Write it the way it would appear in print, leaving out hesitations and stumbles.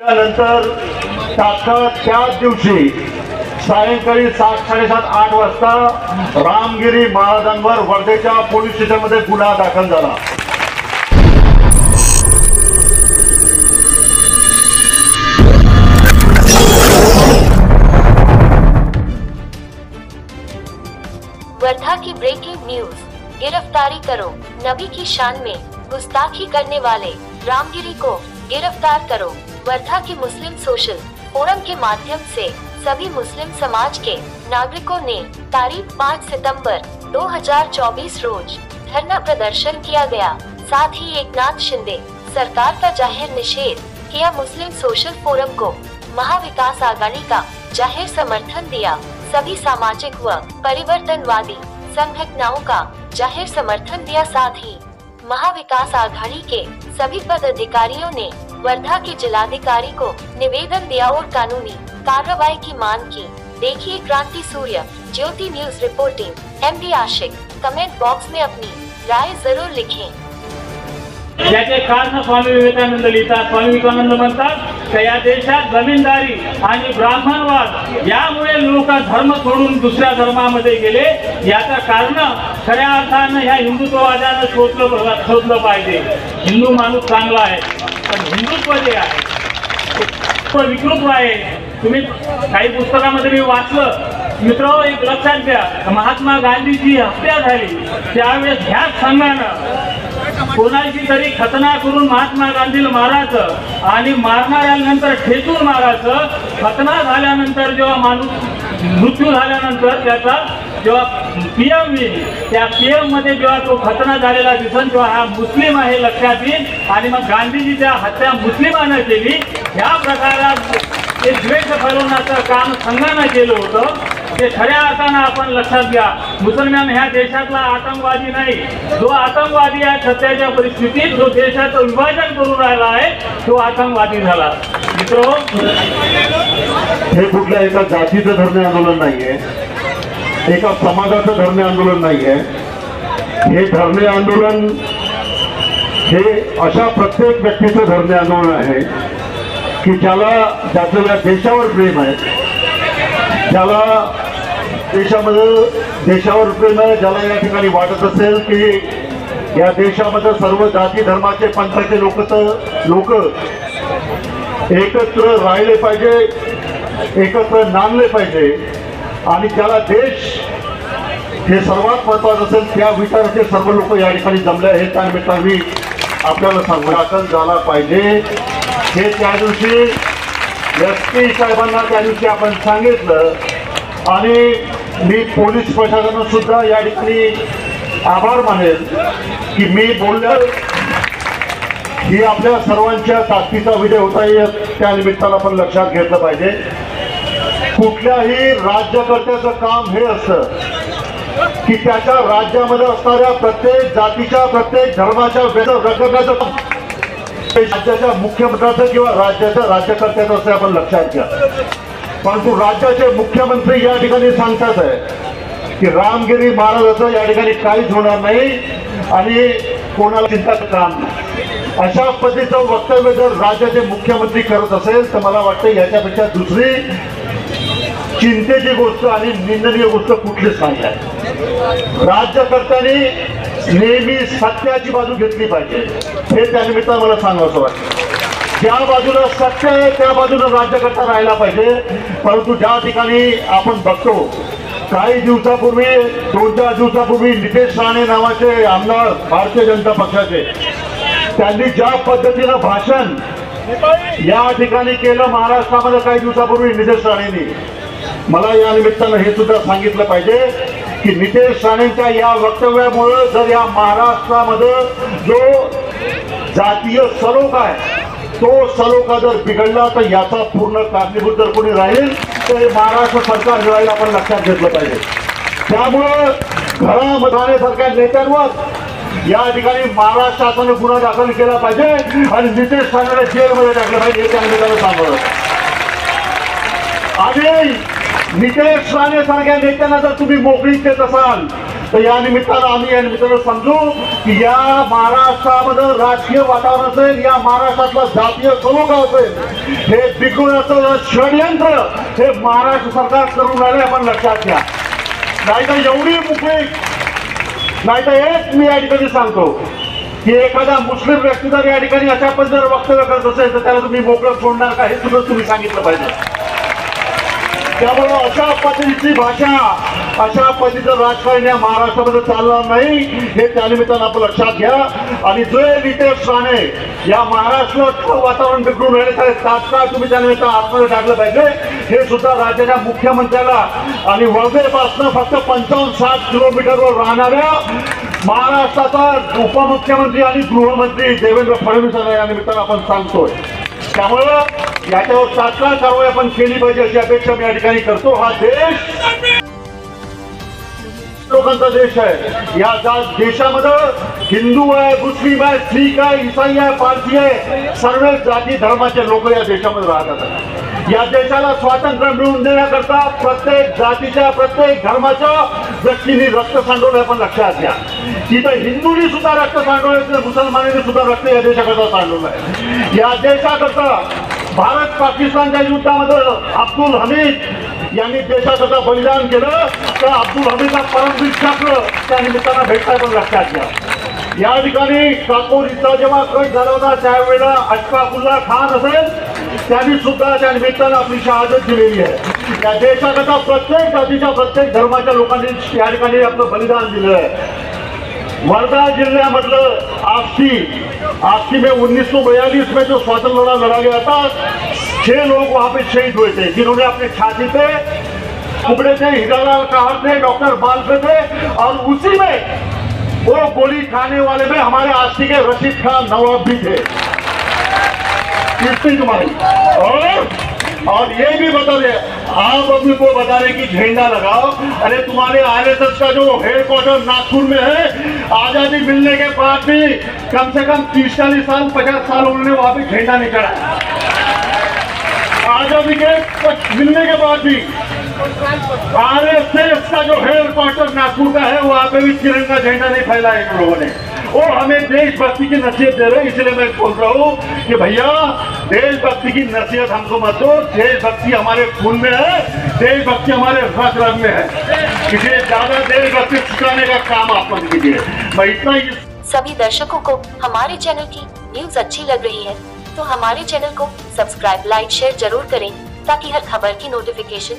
त्यानंतर तात्काळ त्याच दिवशी सायंकाळी 7:30-8 वाजता रामगिरी महाराजांवर वर्धेच्या पोलीस स्टेशनमध्ये गुन्हा दाखल झाला। वर्धा की ब्रेकिंग न्यूज, गिरफ्तारी करो। नबी की शान में गुस्ताखी करने वाले रामगिरी को गिरफ्तार करो। वर्धा की मुस्लिम सोशल फोरम के माध्यम से सभी मुस्लिम समाज के नागरिकों ने तारीख 5 सितंबर 2024 रोज धरना प्रदर्शन किया गया। साथ ही एकनाथ शिंदे सरकार का जाहिर निषेध किया। मुस्लिम सोशल फोरम को महाविकास आघाड़ी का जाहिर समर्थन दिया। सभी सामाजिक व परिवर्तनवादी संगठनों का जाहिर समर्थन दिया। साथ ही महाविकास आघाड़ी के सभी पदाधिकारियों ने वर्धा के जिलाधिकारी को निवेदन दिया और कानूनी कार्रवाई की मांग की। देखिए क्रांति सूर्य ज्योति न्यूज रिपोर्टिंग। एमडी आशिक कमेंट बॉक्स में अपनी राय जरूर लिखें। याचे कारण स्वामी विवेकानंद लिहितात। स्वामी विवेकानंद म्हणतात की या देशात जमीनदारी आणि ब्राह्मणवाद यामुळे लोक धर्म सोडून दुसऱ्या धर्मामध्ये गेले। याचं कारण खऱ्या अर्थानं ह्या हिंदुत्ववादानं शोधलं पाहिजे। हिंदू माणूस चांगला आहे, पण हिंदुत्व जे आहे तो विकृत आहे। तुम्ही काही पुस्तकामध्ये मी वाचलं मित्रो, एक लक्षात घ्या, महात्मा गांधीची हत्या झाली त्यावेळेस ह्याच संघानं कोणाची तरी खतना करून महात्मा गांधीला मारायचं आणि मारणाऱ्यानंतर ठेचून मारायचं। खतना झाल्यानंतर जेव्हा माणूस मृत्यू झाल्यानंतर त्याचा जेव्हा पीएम येईल, त्या पीएम मध्ये जेव्हा तो खतना झालेला दिसन तेव्हा हा मुस्लिम आहे लक्षात येईल। आणि मग गांधीजीच्या हत्या मुस्लिमानं केली। ह्या प्रकारात ते द्वेष फैलवण्याचं काम संघानं केलं होतं। ते खऱ्या अर्थानं आपण लक्षात घ्या, मुसलमान ह्या देशातला आतंकवादी नाही। जो आतंकवादी आहे सध्याच्या परिस्थितीत जो देशाचं विभाजन करून राहिला आहे तो आतंकवादी झाला। मित्रो, हे कुठल्या एका जातीचं धरणे आंदोलन नाहीये, एका समाजाचं धरणे आंदोलन नाहीये। हे धरणे आंदोलन हे अशा प्रत्येक व्यक्तीचं धरणे आंदोलन आहे की ज्याचं या देशावर प्रेम आहे, ज्याला देशावर प्रेम आहे, ज्याला या ठिकाणी वाटत असेल की या देशामध्ये सर्व जाती धर्माचे पंथाचे लोक एकत्र राहिले पाहिजे, एकत्र नांदले पाहिजे आणि ज्याला देश हे सर्वात महत्वाचं असेल त्या विचाराचे सर्व लोक या ठिकाणी जमले आहेत। त्यानिमित्ताने मी आपल्याला सांगू दाखल झाला पाहिजे। हे त्या दिवशी एसपी साहेबांना त्या दिवशी आपण सांगितलं आणि मी पोलीस प्रशासनानं सुद्धा या ठिकाणी आभार मानेल की मी बोलल्यावर ही आपल्या सर्वांच्या ताकदीचा विजय होता येईल। त्या निमित्तानं आपण लक्षात घेतलं पाहिजे। कुठल्याही राज्यकर्त्याचं काम हे असतं की त्याच्या राज्यामध्ये असणाऱ्या प्रत्येक जातीच्या प्रत्येक धर्माच्या रगडण्याचं काम राज्याच्या मुख्यमंत्र्याचं किंवा राज्याच्या राज्यकर्त्याचं असं आपण लक्षात घ्या। परंतु राज्याचे मुख्यमंत्री या ठिकाणी सांगतात आहे की रामगिरी महाराजाचं या ठिकाणी काहीच होणार नाही आणि कोणाला चिंताचं काम नाही। अशा पद्धतीचं वक्तव्य जर राज्याचे मुख्यमंत्री करत असेल तर मला वाटतं याच्यापेक्षा दुसरी चिंतेची गोष्ट आणि निंदनीय गोष्ट कुठलीच नाही आहे। राज्यकर्त्यांनी नेहमी सत्याची बाजू घेतली पाहिजे हे त्यानिमित्तानं मला सांगावंसं वाटतं। ज्या बाजूला सत्य आहे त्या बाजूला राज्यकर्ता राहायला पाहिजे। परंतु ज्या ठिकाणी आपण बघतो काही दिवसापूर्वी 2-4 दिवसापूर्वी नितेश राणे नावाचे आमदार भारतीय जनता पक्षाचे त्यांनी ज्या पद्धतीनं भाषण या ठिकाणी केलं महाराष्ट्रामध्ये काही दिवसापूर्वी नितेश राणेंनी, मला या निमित्तानं हे सुद्धा सांगितलं पाहिजे की नितेश राणेंच्या या वक्तव्यामुळे जर या महाराष्ट्रामध्ये जो जातीय सलोखा आहे तो सलोखा जर बिघडला तर याचा पूर्ण कारणीभूत जर कोणी राहील तर महाराष्ट्र सरकार राहील, आपण लक्षात घेतलं पाहिजे। त्यामुळं घरामध्ये राहण्यासारख्या नेत्यांवर या ठिकाणी महाराष्ट्र शासनाने गुन्हा दाखल केला पाहिजे आणि नितेश राणेला जेलमध्ये टाकलं पाहिजे हे त्या निमित्तानं सांगतो। आणि नितेश राणे सारख्या नेत्यांना जर तुम्ही मोकळीक देत असाल तर या निमित्तानं आम्ही या निमित्तानं समजू की या महाराष्ट्रामध्ये राजकीय वातावरण असेल, या महाराष्ट्रातला जातीय स्वरूप असेल, हे बिघडवण्याचं षडयंत्र हे महाराष्ट्र सरकार करून राहिले, आपण लक्षात घ्या. नाहीतर एवढी मोकळी, नाहीतर एक मी या ठिकाणी सांगतो की एखादा मुस्लिम व्यक्ती जर या ठिकाणी अशा पद्धतीने वक्तव्य करत असेल तर त्याला तुम्ही मोकळं सोडणार का हे सुद्धा तुम्ही सांगितलं पाहिजे. त्यामुळे अशा पद्धतीची भाषा, अशा पद्धतीचं राजकारण या महाराष्ट्रामध्ये चालणार नाही हे त्यानिमित्तानं आपण लक्षात घ्या. आणि जे नितेश राणे या महाराष्ट्रात वातावरण बिघडून राहिले तात्काळ तुम्ही त्यानिमित्तानं आतमध्ये टाकलं पाहिजे. हे सुद्धा राज्याच्या मुख्यमंत्र्याला आणि वर्धेपासून फक्त 55-60 किलोमीटरवर राहणाऱ्या महाराष्ट्राचा उपमुख्यमंत्री आणि गृहमंत्री देवेंद्र फडणवीस या निमित्तानं आपण सांगतोय. त्यामुळं याच्यावर तात्काळ कारवाई आपण केली पाहिजे अशी अपेक्षा मी या ठिकाणी करतो. हा देश लोकांचा देश आहे. या देशामध्ये हिंदू आहे, मुस्लिम आहे, शीख आहे, ईसाई आहे, पारसी आहे, सर्व जाती धर्माचे लोक या देशामध्ये राहतात. या देशाला स्वातंत्र्य मिळवून देण्याकरता प्रत्येक जातीच्या, प्रत्येक धर्माच्या व्यक्तींनी रक्त सांडवलं आपण लक्षात घ्या. तिथं हिंदूंनी सुद्धा रक्त सांडवलं, मुसलमानांनी सुद्धा रक्त या देशाकरता सांडवलं आहे. या देशाकरता भारत पाकिस्तानच्या युद्धामध्ये अब्दुल हमीद यांनी देशाकरता बलिदान केलं, तर अब्दुल हमीदला परमवीर चक्र त्या निमित्तानं भेटताय पण लक्षात घ्या. या ठिकाणी काकोरीचा जेव्हा कट झाला होता त्यावेळेला अशफाकुल्ला खान असेल त्यांनी सुद्धा त्या निमित्तानं आपली शहादत दिलेली आहे. या देशाकरता प्रत्येक जातीच्या, प्रत्येक धर्माच्या लोकांनी या ठिकाणी आपलं बलिदान दिलं आहे. वर्धा जिल्ह्यामधलं आस्ती में 1942 में जो स्वातंत्र लड़ा लड़ा गया था, 6 लोग वहां पे शहीद हुए थे जिन्होंने अपने छाती पे टुकड़े थे, हीरालाल काहर थे, डॉक्टर बालपे थे, और उसी में वो गोली खाने वाले में हमारे आस्ती के रशीद खान नवाब भी थे. कितनी तुम्हारी और ये भी बता रहे आप अभी को बता रहे कि झंडा लगाओ. अरे तुम्हारे आरएसएस का जो हेडक्वार्टर नागपुर में है, आजादी मिलने के बाद भी कम से कम 30-40 साल 50 साल उन्होंने वहां पे झंडा नहीं चढ़ाया. आजादी के मिलने के बाद भी आरएसएस का जो हेडक्वार्टर नागपुर का है वहां पे भी तिरंगा झंडा नहीं फैलाया इन लोगों ने. वो हमें देशभक्ति की नसीहत दे रहे हैं. इसलिए मैं बोल रहा हूँ कि भैया देशभक्ति की नसीहत हमको मत दो. देशभक्ति हमारे खून में है, देशभक्ति हमारे रग रग में है. इसलिए ज्यादा देशभक्ति सिखाने का काम आप मत कीजिए. मैं इतना ही. सभी दर्शकों को हमारे चैनल की न्यूज अच्छी लग रही है तो हमारे चैनल को सब्सक्राइब, लाइक, शेयर जरूर करें ताकि हर खबर की नोटिफिकेशन